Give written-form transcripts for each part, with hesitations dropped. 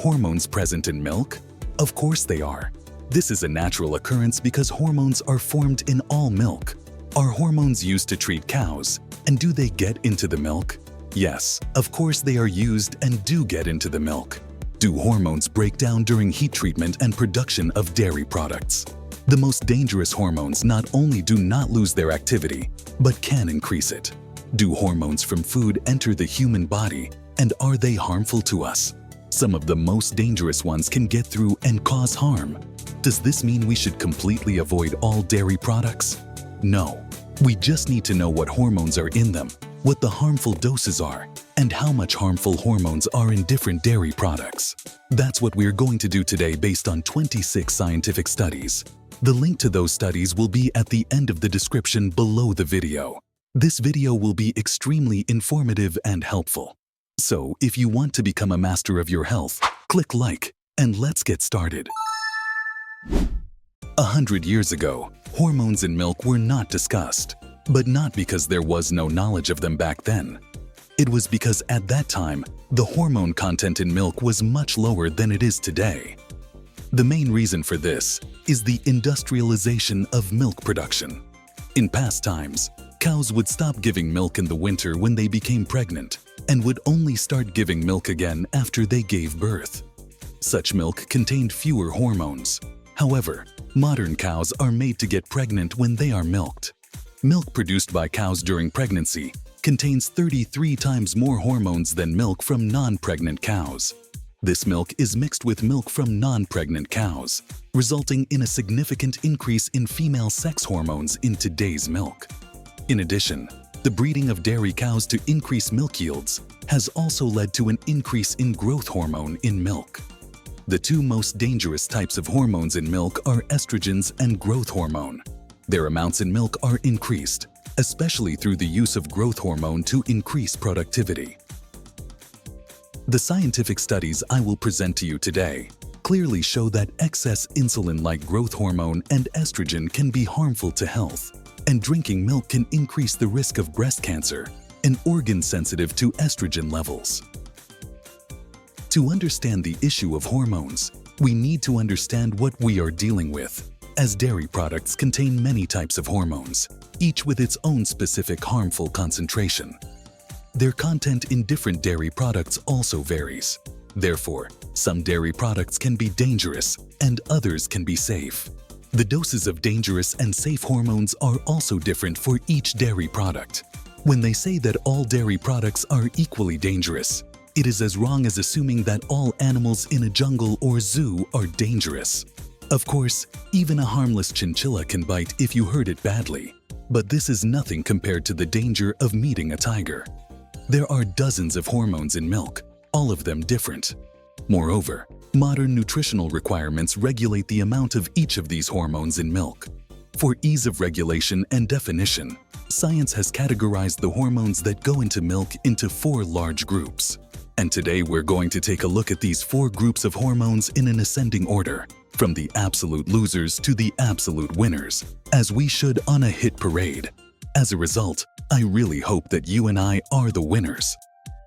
hormones present in milk? Of course they are. This is a natural occurrence because hormones are formed in all milk. Are hormones used to treat cows? And do they get into the milk? Yes, of course they are used and do get into the milk. Do hormones break down during heat treatment and production of dairy products? The most dangerous hormones not only do not lose their activity, but can increase it. Do hormones from food enter the human body, and are they harmful to us? Some of the most dangerous ones can get through and cause harm. Does this mean we should completely avoid all dairy products? No. We just need to know what hormones are in them, what the harmful doses are, and how much harmful hormones are in different dairy products. That's what we're going to do today based on 26 scientific studies. The link to those studies will be at the end of the description below the video. This video will be extremely informative and helpful. So, if you want to become a master of your health, click like, and let's get started. 100 years ago, hormones in milk were not discussed, but not because there was no knowledge of them back then. It was because at that time, the hormone content in milk was much lower than it is today. The main reason for this is the industrialization of milk production. In past times, cows would stop giving milk in the winter when they became pregnant and would only start giving milk again after they gave birth. Such milk contained fewer hormones. However, modern cows are made to get pregnant when they are milked. Milk produced by cows during pregnancy contains 33 times more hormones than milk from non-pregnant cows. This milk is mixed with milk from non-pregnant cows, resulting in a significant increase in female sex hormones in today's milk. In addition, the breeding of dairy cows to increase milk yields has also led to an increase in growth hormone in milk. The two most dangerous types of hormones in milk are estrogens and growth hormone. Their amounts in milk are increased, especially through the use of growth hormone to increase productivity. The scientific studies I will present to you today clearly show that excess insulin-like growth hormone and estrogen can be harmful to health, and drinking milk can increase the risk of breast cancer, an organ sensitive to estrogen levels. To understand the issue of hormones, we need to understand what we are dealing with, as dairy products contain many types of hormones, each with its own specific harmful concentration. Their content in different dairy products also varies. Therefore, some dairy products can be dangerous and others can be safe. The doses of dangerous and safe hormones are also different for each dairy product. When they say that all dairy products are equally dangerous, it is as wrong as assuming that all animals in a jungle or zoo are dangerous. Of course, even a harmless chinchilla can bite if you hurt it badly, but this is nothing compared to the danger of meeting a tiger. There are dozens of hormones in milk, all of them different. Moreover, modern nutritional requirements regulate the amount of each of these hormones in milk. For ease of regulation and definition, science has categorized the hormones that go into milk into 4 large groups. And today we're going to take a look at these 4 groups of hormones in an ascending order, from the absolute losers to the absolute winners, as we should on a hit parade. As a result, I really hope that you and I are the winners.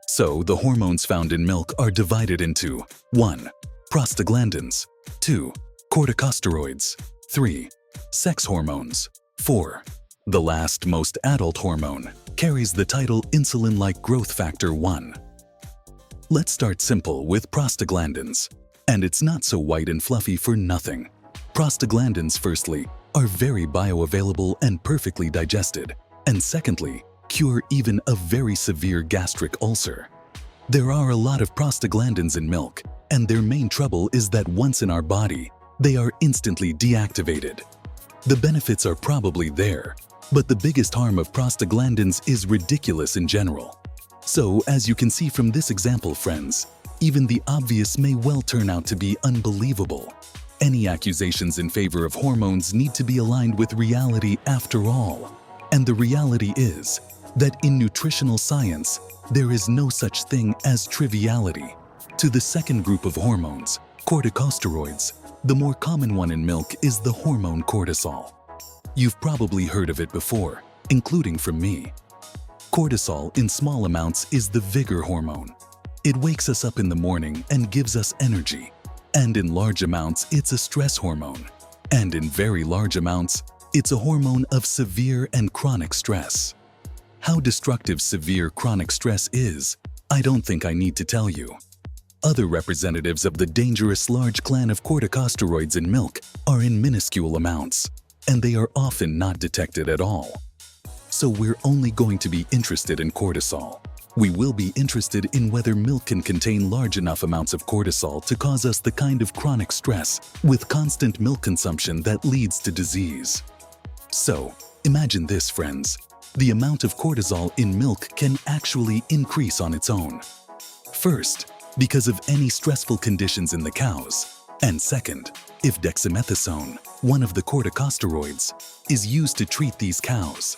So, the hormones found in milk are divided into 1. Prostaglandins, 2. Corticosteroids, 3. Sex hormones, 4. The last, most adult hormone carries the title Insulin-like growth factor 1. Let's start simple with prostaglandins. And it's not so white and fluffy for nothing. Prostaglandins, firstly, are very bioavailable and perfectly digested, and secondly, cure even a very severe gastric ulcer. There are a lot of prostaglandins in milk, and their main trouble is that once in our body, they are instantly deactivated. The benefits are probably there, but the biggest harm of prostaglandins is ridiculous in general. So, as you can see from this example, friends, even the obvious may well turn out to be unbelievable. Any accusations in favor of hormones need to be aligned with reality after all. And the reality is that in nutritional science, there is no such thing as triviality. To the second group of hormones, corticosteroids, the more common one in milk is the hormone cortisol. You've probably heard of it before, including from me. Cortisol in small amounts is the vigor hormone. It wakes us up in the morning and gives us energy. And in large amounts, it's a stress hormone. And in very large amounts, it's a hormone of severe and chronic stress. How destructive severe chronic stress is, I don't think I need to tell you. Other representatives of the dangerous large clan of corticosteroids in milk are in minuscule amounts, and they are often not detected at all. So we're only going to be interested in cortisol. We will be interested in whether milk can contain large enough amounts of cortisol to cause us the kind of chronic stress with constant milk consumption that leads to disease. So, imagine this, friends. The amount of cortisol in milk can actually increase on its own. First, because of any stressful conditions in the cows. And second, if dexamethasone, one of the corticosteroids, is used to treat these cows.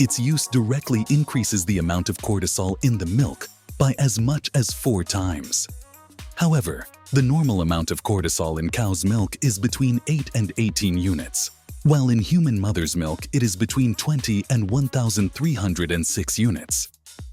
Its use directly increases the amount of cortisol in the milk by as much as 4 times. However, the normal amount of cortisol in cow's milk is between 8 and 18 units, while in human mother's milk it is between 20 and 1,306 units.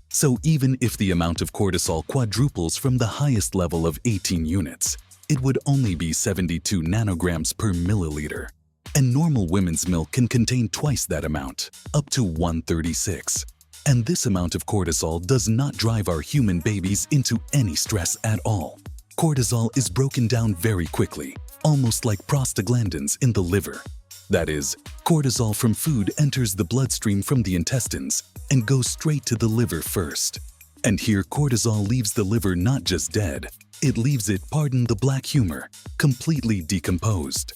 So even if the amount of cortisol quadruples from the highest level of 18 units, it would only be 72 nanograms per milliliter. And normal women's milk can contain twice that amount, up to 136. And this amount of cortisol does not drive our human babies into any stress at all. Cortisol is broken down very quickly, almost like prostaglandins in the liver. That is, cortisol from food enters the bloodstream from the intestines and goes straight to the liver first. And here cortisol leaves the liver not just dead, it leaves it, pardon the black humor, completely decomposed.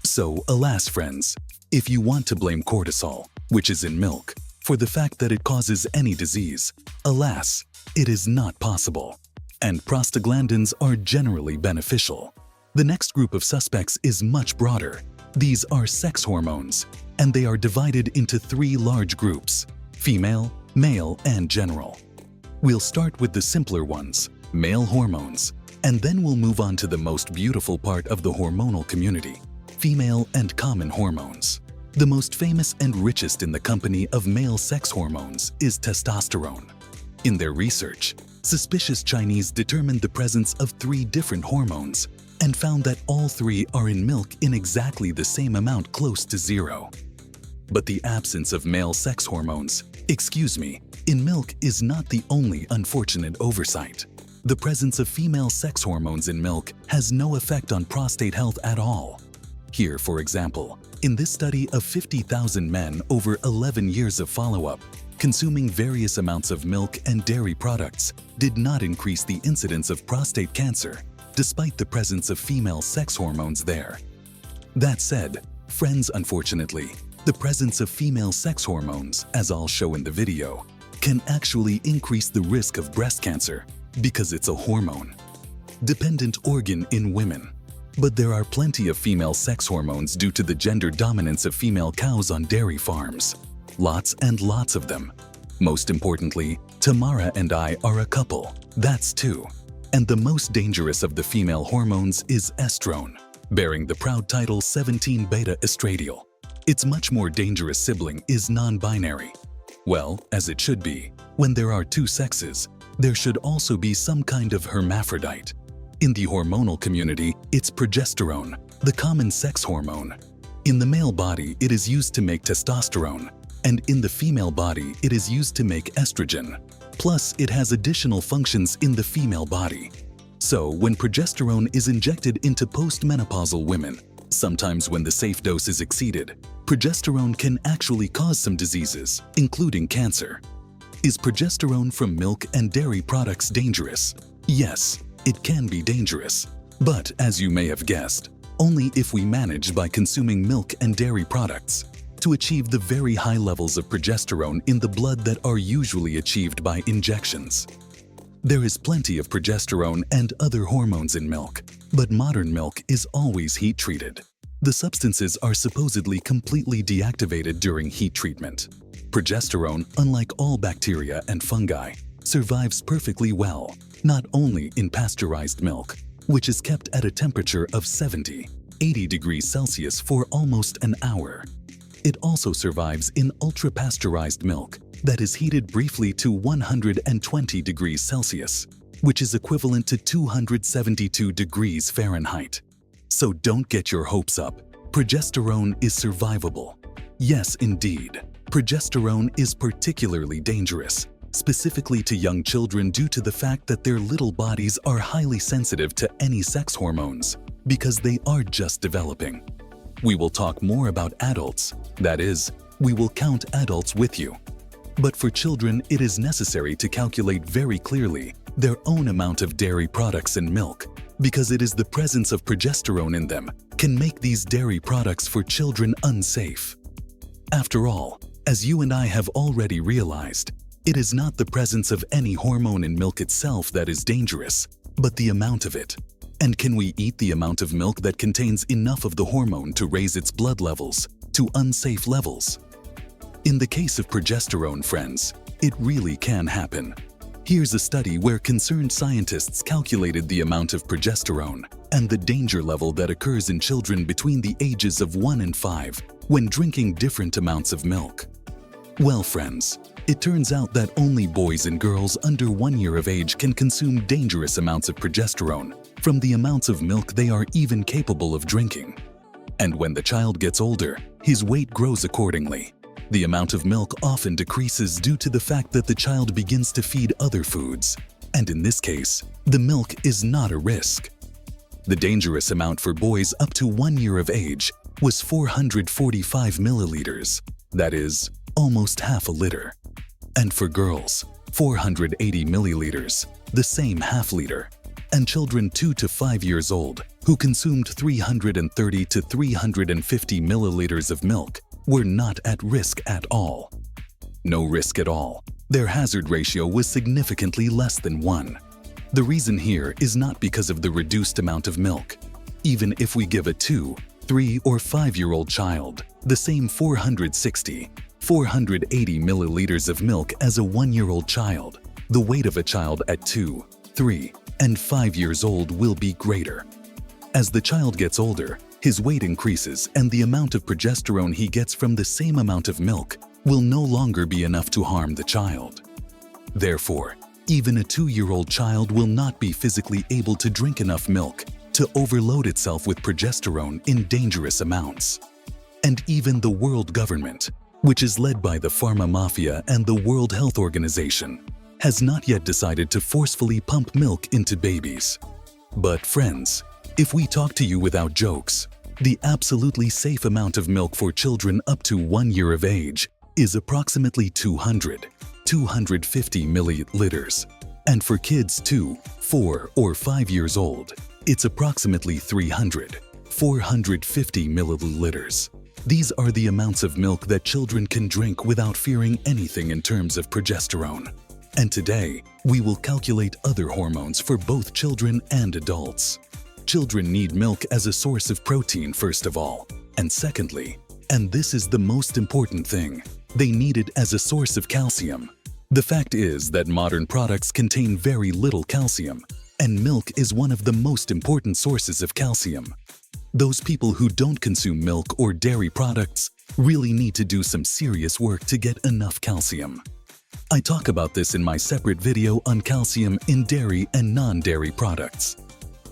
So, alas friends, if you want to blame cortisol, which is in milk, for the fact that it causes any disease, alas, it is not possible. And prostaglandins are generally beneficial. The next group of suspects is much broader. These are sex hormones, and they are divided into 3 large groups: female, male, and general. We'll start with the simpler ones, male hormones, and then we'll move on to the most beautiful part of the hormonal community, female and common hormones. The most famous and richest in the company of male sex hormones is testosterone. In their research, suspicious Chinese determined the presence of 3 different hormones and found that all 3 are in milk in exactly the same amount, close to 0. But the absence of male sex hormones, in milk is not the only unfortunate oversight. The presence of female sex hormones in milk has no effect on prostate health at all. Here, for example, in this study of 50,000 men over 11 years of follow-up, consuming various amounts of milk and dairy products did not increase the incidence of prostate cancer, despite the presence of female sex hormones there. That said, friends, unfortunately, the presence of female sex hormones, as I'll show in the video, can actually increase the risk of breast cancer because it's a hormone-dependent organ in women. But there are plenty of female sex hormones due to the gender dominance of female cows on dairy farms. Lots and lots of them. Most importantly, Tamara and I are a couple. That's 2. And the most dangerous of the female hormones is estrone, bearing the proud title 17-beta-estradiol. Its much more dangerous sibling is non-binary. Well, as it should be. When there are 2 sexes, there should also be some kind of hermaphrodite. In the hormonal community, it's progesterone, the common sex hormone. In the male body, it is used to make testosterone, and in the female body, it is used to make estrogen. Plus, it has additional functions in the female body. So, when progesterone is injected into postmenopausal women, sometimes when the safe dose is exceeded, progesterone can actually cause some diseases, including cancer. Is progesterone from milk and dairy products dangerous? Yes. It can be dangerous, but as you may have guessed, only if we manage by consuming milk and dairy products to achieve the very high levels of progesterone in the blood that are usually achieved by injections. There is plenty of progesterone and other hormones in milk, but modern milk is always heat-treated. The substances are supposedly completely deactivated during heat treatment. Progesterone, unlike all bacteria and fungi, survives perfectly well, not only in pasteurized milk, which is kept at a temperature of 70–80 degrees Celsius for almost an hour. It also survives in ultra-pasteurized milk that is heated briefly to 120 degrees Celsius. which is equivalent to 272 degrees Fahrenheit. So don't get your hopes up. Progesterone is survivable. Yes, indeed. Progesterone is particularly dangerous, specifically to young children due to the fact that their little bodies are highly sensitive to any sex hormones because they are just developing. We will talk more about adults, that is, we will count adults with you. But for children, it is necessary to calculate very clearly their own amount of dairy products in milk, because it is the presence of progesterone in them can make these dairy products for children unsafe. After all, as you and I have already realized, it is not the presence of any hormone in milk itself that is dangerous, but the amount of it. And can we eat the amount of milk that contains enough of the hormone to raise its blood levels to unsafe levels? In the case of progesterone, friends, it really can happen. Here's a study where concerned scientists calculated the amount of progesterone and the danger level that occurs in children between the ages of 1 and 5 when drinking different amounts of milk. Well, friends, it turns out that only boys and girls under 1 year of age can consume dangerous amounts of progesterone from the amounts of milk they are even capable of drinking. And when the child gets older, his weight grows accordingly. The amount of milk often decreases due to the fact that the child begins to feed other foods, and in this case, the milk is not a risk. The dangerous amount for boys up to 1 year of age was 445 milliliters, that is, almost half a liter. And for girls, 480 milliliters, the same half liter. And children 2 to 5 years old who consumed 330 to 350 milliliters of milk were not at risk at all. No risk at all. Their hazard ratio was significantly less than 1. The reason here is not because of the reduced amount of milk. Even if we give a 2, 3, or 5-year-old child the same 460, 480 milliliters of milk as a 1-year-old child, the weight of a child at 2, 3, and 5 years old will be greater. As the child gets older, his weight increases and the amount of progesterone he gets from the same amount of milk will no longer be enough to harm the child. Therefore, even a 2-year-old child will not be physically able to drink enough milk to overload itself with progesterone in dangerous amounts. And even the world government, which is led by the pharma mafia and the World Health Organization, has not yet decided to forcefully pump milk into babies. But friends, if we talk to you without jokes, the absolutely safe amount of milk for children up to 1 year of age is approximately 250 milliliters. And for kids 2, 4, or 5 years old, it's approximately 450 milliliters. These are the amounts of milk that children can drink without fearing anything in terms of progesterone. And today, we will calculate other hormones for both children and adults. Children need milk as a source of protein, first of all. And secondly, and this is the most important thing, they need it as a source of calcium. The fact is that modern products contain very little calcium, and milk is one of the most important sources of calcium. Those people who don't consume milk or dairy products really need to do some serious work to get enough calcium. I talk about this in my separate video on calcium in dairy and non-dairy products.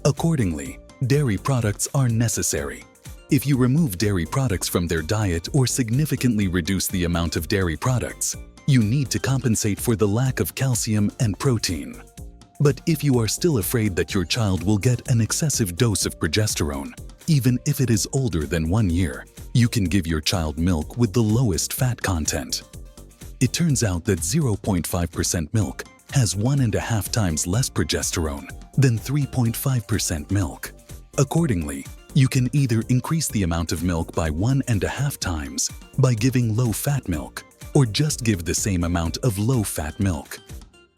Accordingly, dairy products are necessary. If you remove dairy products from their diet or significantly reduce the amount of dairy products, you need to compensate for the lack of calcium and protein. But if you are still afraid that your child will get an excessive dose of progesterone, even if it is older than 1 year, you can give your child milk with the lowest fat content. It turns out that 0.5% milk has 1.5 times less progesterone than 3.5% milk. Accordingly, you can either increase the amount of milk by 1.5 times by giving low-fat milk, or just give the same amount of low-fat milk.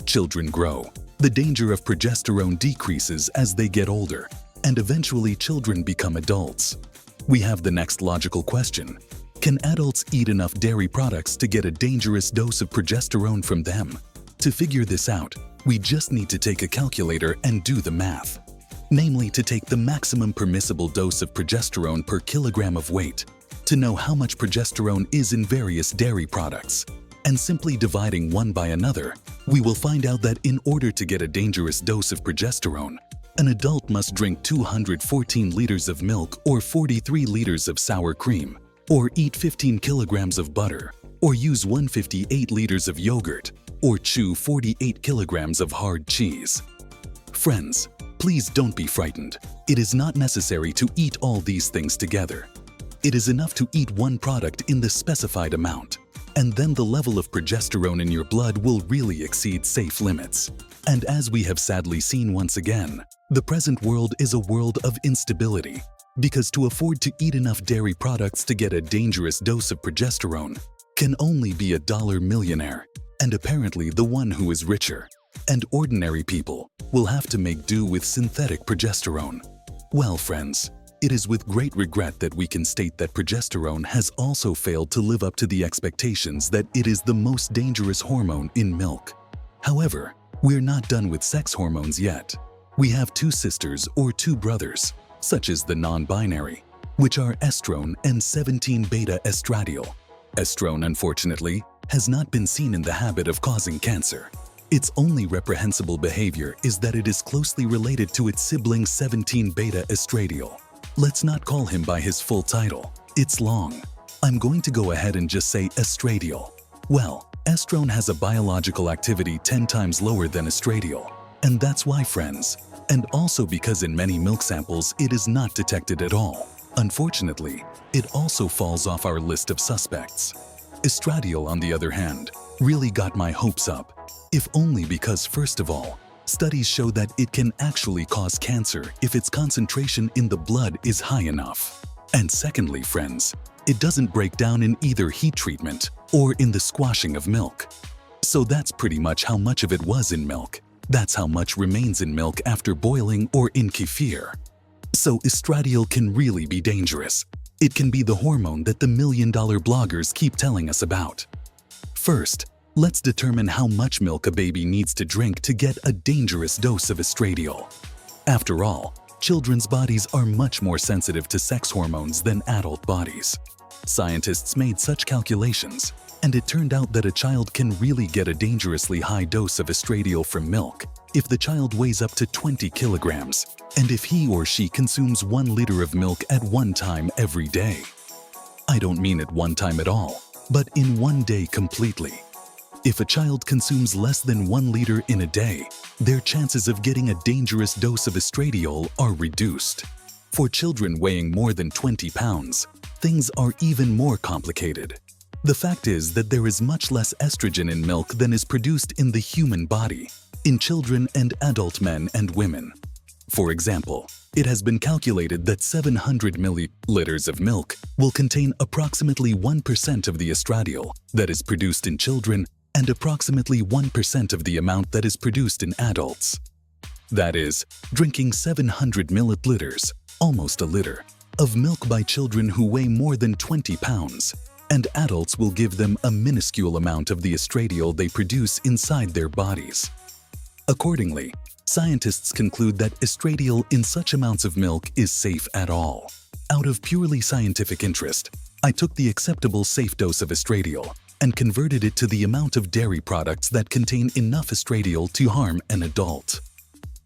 Children grow. The danger of progesterone decreases as they get older, and eventually children become adults. We have the next logical question. Can adults eat enough dairy products to get a dangerous dose of progesterone from them? To figure this out, we just need to take a calculator and do the math. Namely, to take the maximum permissible dose of progesterone per kilogram of weight, to know how much progesterone is in various dairy products, and simply dividing one by another, we will find out that in order to get a dangerous dose of progesterone, an adult must drink 214 liters of milk or 43 liters of sour cream, or eat 15 kilograms of butter, or use 158 liters of yogurt, or chew 48 kilograms of hard cheese. Friends, please don't be frightened. It is not necessary to eat all these things together. It is enough to eat one product in the specified amount, and then the level of progesterone in your blood will really exceed safe limits. And as we have sadly seen once again, the present world is a world of instability, because to afford to eat enough dairy products to get a dangerous dose of progesterone can only be a dollar millionaire, and apparently the one who is richer. And ordinary people will have to make do with synthetic progesterone. Well, friends, it is with great regret that we can state that progesterone has also failed to live up to the expectations that it is the most dangerous hormone in milk. However, we're not done with sex hormones yet. We have two sisters or two brothers, such as the non-binary, which are estrone and 17-beta-estradiol. Estrone, unfortunately, has not been seen in the habit of causing cancer. Its only reprehensible behavior is that it is closely related to its sibling 17-beta-estradiol. Let's not call him by his full title. It's long. I'm going to go ahead and just say estradiol. Well, estrone has a biological activity 10 times lower than estradiol. And that's why, friends. And also because in many milk samples it is not detected at all. Unfortunately, it also falls off our list of suspects. Estradiol, on the other hand, really got my hopes up, if only because, first of all, studies show that it can actually cause cancer if its concentration in the blood is high enough. And secondly, friends, it doesn't break down in either heat treatment or in the squashing of milk. So that's pretty much how much of it was in milk. That's how much remains in milk after boiling or in kefir. So estradiol can really be dangerous. It can be the hormone that the million-dollar bloggers keep telling us about. First, let's determine how much milk a baby needs to drink to get a dangerous dose of estradiol. After all, children's bodies are much more sensitive to sex hormones than adult bodies. Scientists made such calculations, and it turned out that a child can really get a dangerously high dose of estradiol from milk if the child weighs up to 20 kilograms and if he or she consumes 1 liter of milk at one time every day. I don't mean at one time at all, but in one day completely. If a child consumes less than 1 liter in a day, their chances of getting a dangerous dose of estradiol are reduced. For children weighing more than 20 pounds, things are even more complicated. The fact is that there is much less estrogen in milk than is produced in the human body, in children and adult men and women. For example, it has been calculated that 700 milliliters of milk will contain approximately 1% of the estradiol that is produced in children and approximately 1% of the amount that is produced in adults. That is, drinking 700 milliliters, almost a liter, of milk by children who weigh more than 20 pounds, and adults will give them a minuscule amount of the estradiol they produce inside their bodies. Accordingly, scientists conclude that estradiol in such amounts of milk is safe at all. Out of purely scientific interest, I took the acceptable safe dose of estradiol and converted it to the amount of dairy products that contain enough estradiol to harm an adult.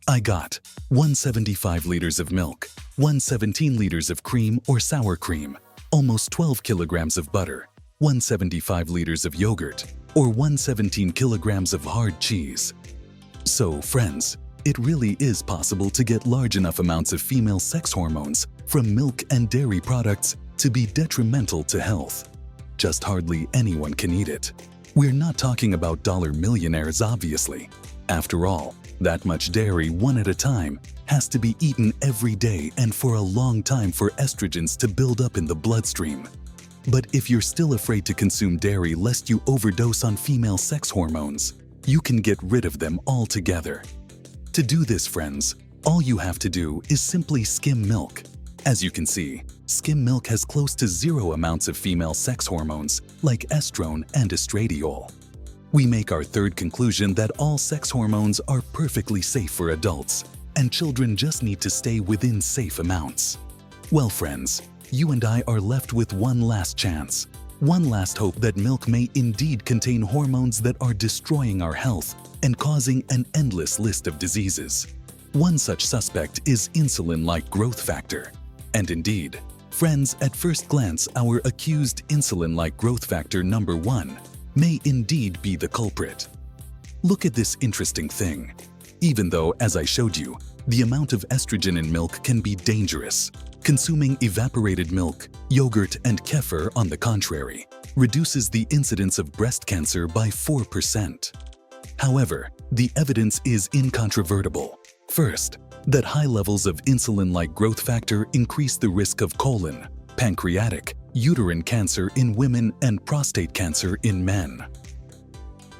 I got 175 liters of milk, 117 liters of cream or sour cream, almost 12 kilograms of butter, 175 liters of yogurt, or 117 kilograms of hard cheese. So, friends, it really is possible to get large enough amounts of female sex hormones from milk and dairy products to be detrimental to health. Just hardly anyone can eat it. We're not talking about dollar millionaires, obviously. After all, that much dairy, one at a time, has to be eaten every day and for a long time for estrogens to build up in the bloodstream. But if you're still afraid to consume dairy lest you overdose on female sex hormones, you can get rid of them altogether. To do this, friends, all you have to do is simply skim milk. As you can see, skim milk has close to 0 amounts of female sex hormones like estrone and estradiol. We make our third conclusion that all sex hormones are perfectly safe for adults, and children just need to stay within safe amounts. Well, friends, you and I are left with one last chance. One last hope that milk may indeed contain hormones that are destroying our health and causing an endless list of diseases. One such suspect is insulin-like growth factor. And indeed, friends, at first glance, our accused insulin-like growth factor number 1 may indeed be the culprit. Look at this interesting thing. Even though, as I showed you, the amount of estrogen in milk can be dangerous, consuming evaporated milk, yogurt, and kefir, on the contrary, reduces the incidence of breast cancer by 4%. However, the evidence is incontrovertible. First, that high levels of insulin-like growth factor increase the risk of colon, pancreatic, uterine cancer in women and prostate cancer in men.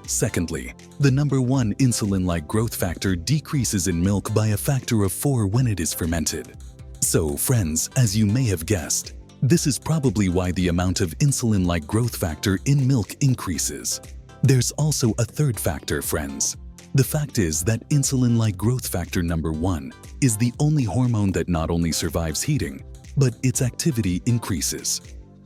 Secondly, the number 1 insulin-like growth factor decreases in milk by a factor of 4 when it is fermented. So, friends, as you may have guessed, this is probably why the amount of insulin-like growth factor in milk increases. There's also a third factor, friends. The fact is that insulin-like growth factor number 1 is the only hormone that not only survives heating, but its activity increases.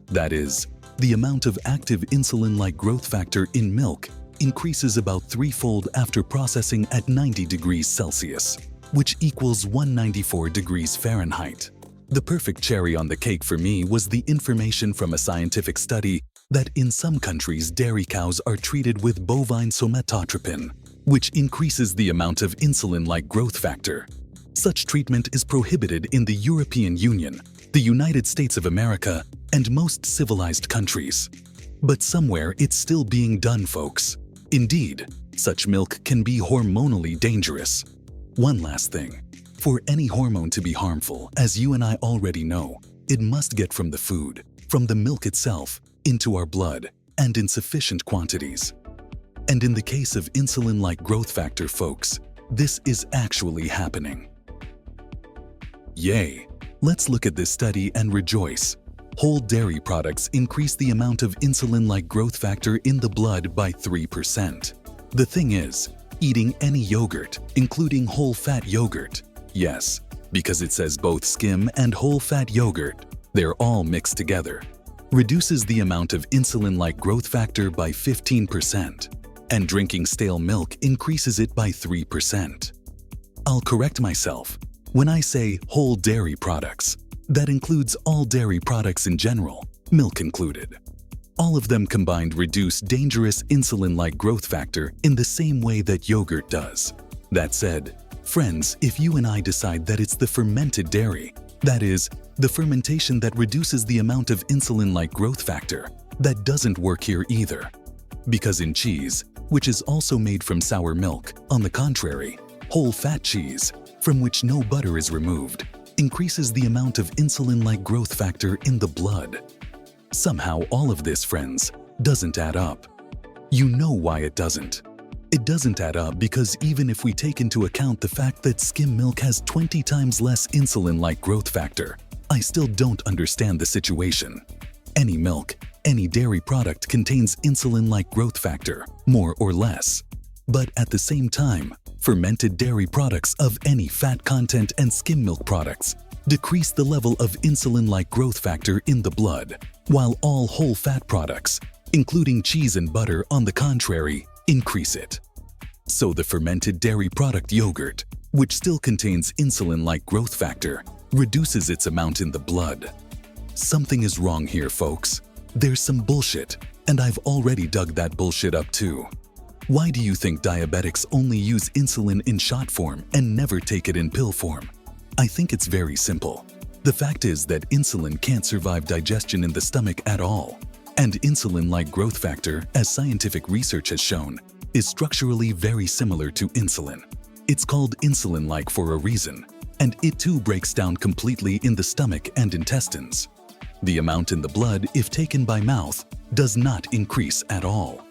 That is, the amount of active insulin-like growth factor in milk increases about 3-fold after processing at 90 degrees Celsius, which equals 194 degrees Fahrenheit. The perfect cherry on the cake for me was the information from a scientific study that in some countries dairy cows are treated with bovine somatotropin, which increases the amount of insulin-like growth factor. Such treatment is prohibited in the European Union, the United States of America, and most civilized countries. But somewhere it's still being done, folks. Indeed, such milk can be hormonally dangerous. One last thing. For any hormone to be harmful, as you and I already know, it must get from the food, from the milk itself, into our blood, and in sufficient quantities. And in the case of insulin-like growth factor, folks, this is actually happening. Yay! Let's look at this study and rejoice. Whole dairy products increase the amount of insulin-like growth factor in the blood by 3%. The thing is, eating any yogurt, including whole-fat yogurt, yes, because it says both skim and whole-fat yogurt, they're all mixed together, reduces the amount of insulin-like growth factor by 15%, and drinking stale milk increases it by 3%. I'll correct myself. When I say whole dairy products, that includes all dairy products in general, milk included. All of them combined reduce dangerous insulin-like growth factor in the same way that yogurt does. That said, friends, if you and I decide that it's the fermented dairy, that is, the fermentation that reduces the amount of insulin-like growth factor, that doesn't work here either. Because in cheese, which is also made from sour milk, on the contrary, whole-fat cheese, from which no butter is removed, increases the amount of insulin-like growth factor in the blood. Somehow all of this, friends, doesn't add up. You know why it doesn't. It doesn't add up because even if we take into account the fact that skim milk has 20 times less insulin-like growth factor, I still don't understand the situation. Any milk, any dairy product contains insulin-like growth factor, more or less. But at the same time, fermented dairy products of any fat content and skim milk products decrease the level of insulin-like growth factor in the blood, while all whole fat products, including cheese and butter, on the contrary, increase it. So the fermented dairy product yogurt, which still contains insulin-like growth factor, reduces its amount in the blood. Something is wrong here, folks. There's some bullshit, and I've already dug that bullshit up too. Why do you think diabetics only use insulin in shot form and never take it in pill form? I think it's very simple. The fact is that insulin can't survive digestion in the stomach at all. And insulin-like growth factor, as scientific research has shown, is structurally very similar to insulin. It's called insulin-like for a reason, and it too breaks down completely in the stomach and intestines. The amount in the blood, if taken by mouth, does not increase at all.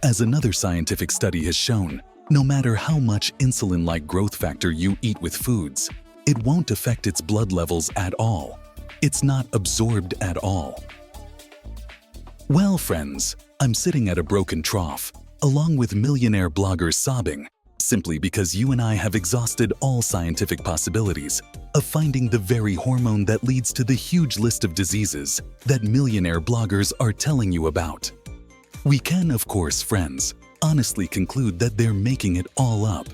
As another scientific study has shown, no matter how much insulin-like growth factor you eat with foods, it won't affect its blood levels at all. It's not absorbed at all. Well, friends, I'm sitting at a broken trough, along with millionaire bloggers sobbing, simply because you and I have exhausted all scientific possibilities, of finding the very hormone that leads to the huge list of diseases that millionaire bloggers are telling you about. We can, of course, friends, honestly conclude that they're making it all up.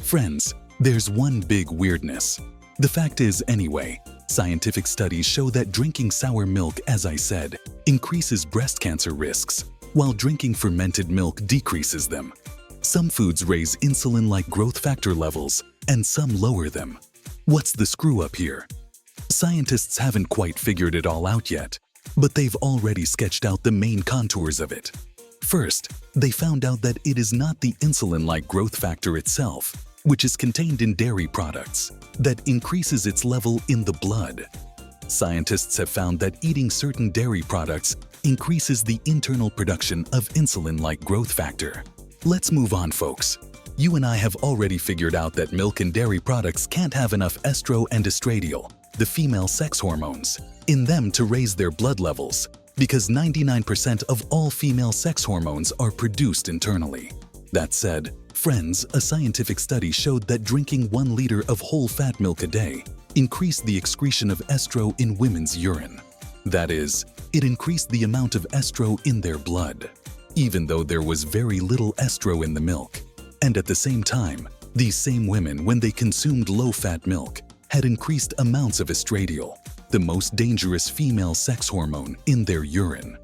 Friends, there's one big weirdness. The fact is, anyway, scientific studies show that drinking sour milk, as I said, increases breast cancer risks, while drinking fermented milk decreases them. Some foods raise insulin-like growth factor levels, and some lower them. What's the screw-up here? Scientists haven't quite figured it all out yet, but they've already sketched out the main contours of it. First, they found out that it is not the insulin-like growth factor itself, which is contained in dairy products, that increases its level in the blood. Scientists have found that eating certain dairy products increases the internal production of insulin-like growth factor. Let's move on, folks. You and I have already figured out that milk and dairy products can't have enough estro and estradiol, the female sex hormones, in them to raise their blood levels, because 99% of all female sex hormones are produced internally. That said, friends, a scientific study showed that drinking 1 liter of whole-fat milk a day increased the excretion of estro in women's urine. That is, it increased the amount of estro in their blood, even though there was very little estro in the milk. And at the same time, these same women, when they consumed low-fat milk, had increased amounts of estradiol, the most dangerous female sex hormone, in their urine.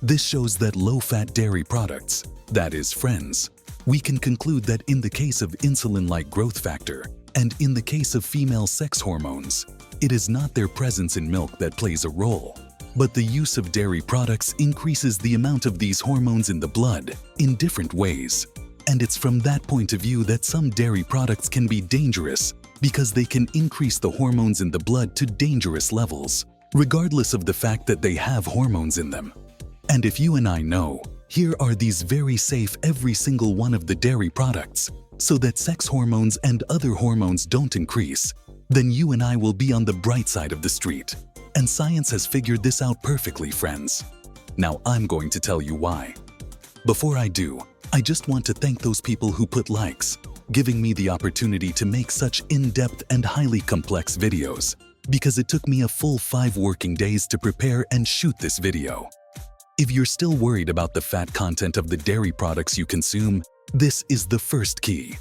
This shows that low-fat dairy products, that is, friends, we can conclude that in the case of insulin-like growth factor and in the case of female sex hormones, it is not their presence in milk that plays a role, but the use of dairy products increases the amount of these hormones in the blood in different ways. And it's from that point of view that some dairy products can be dangerous because they can increase the hormones in the blood to dangerous levels, regardless of the fact that they have hormones in them. And if you and I know, here are these very safe every single one of the dairy products, so that sex hormones and other hormones don't increase, then you and I will be on the bright side of the street. And science has figured this out perfectly, friends. Now I'm going to tell you why. Before I do, I just want to thank those people who put likes, giving me the opportunity to make such in-depth and highly complex videos, because it took me a full 5 working days to prepare and shoot this video. If you're still worried about the fat content of the dairy products you consume, this is the first key.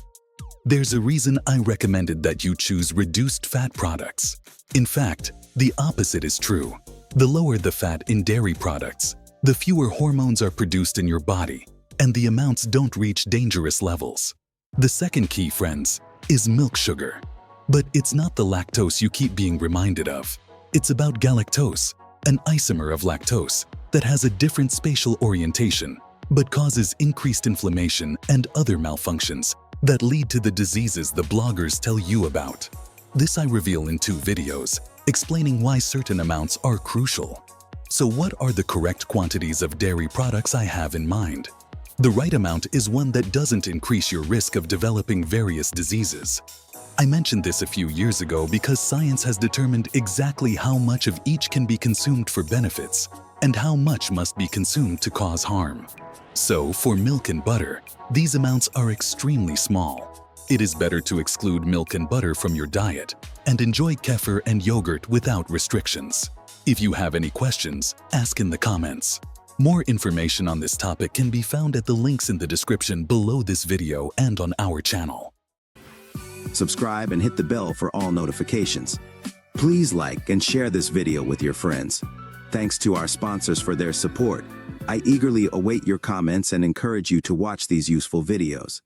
There's a reason I recommended that you choose reduced fat products. In fact, the opposite is true. The lower the fat in dairy products, the fewer hormones are produced in your body, and the amounts don't reach dangerous levels. The second key, friends, is milk sugar. But it's not the lactose you keep being reminded of. It's about galactose, an isomer of lactose that has a different spatial orientation, but causes increased inflammation and other malfunctions that lead to the diseases the bloggers tell you about. This I reveal in 2 videos, explaining why certain amounts are crucial. So what are the correct quantities of dairy products I have in mind? The right amount is one that doesn't increase your risk of developing various diseases. I mentioned this a few years ago because science has determined exactly how much of each can be consumed for benefits and how much must be consumed to cause harm. So, for milk and butter, these amounts are extremely small. It is better to exclude milk and butter from your diet and enjoy kefir and yogurt without restrictions. If you have any questions, ask in the comments. More information on this topic can be found at the links in the description below this video and on our channel. Subscribe and hit the bell for all notifications. Please like and share this video with your friends. Thanks to our sponsors for their support. I eagerly await your comments and encourage you to watch these useful videos.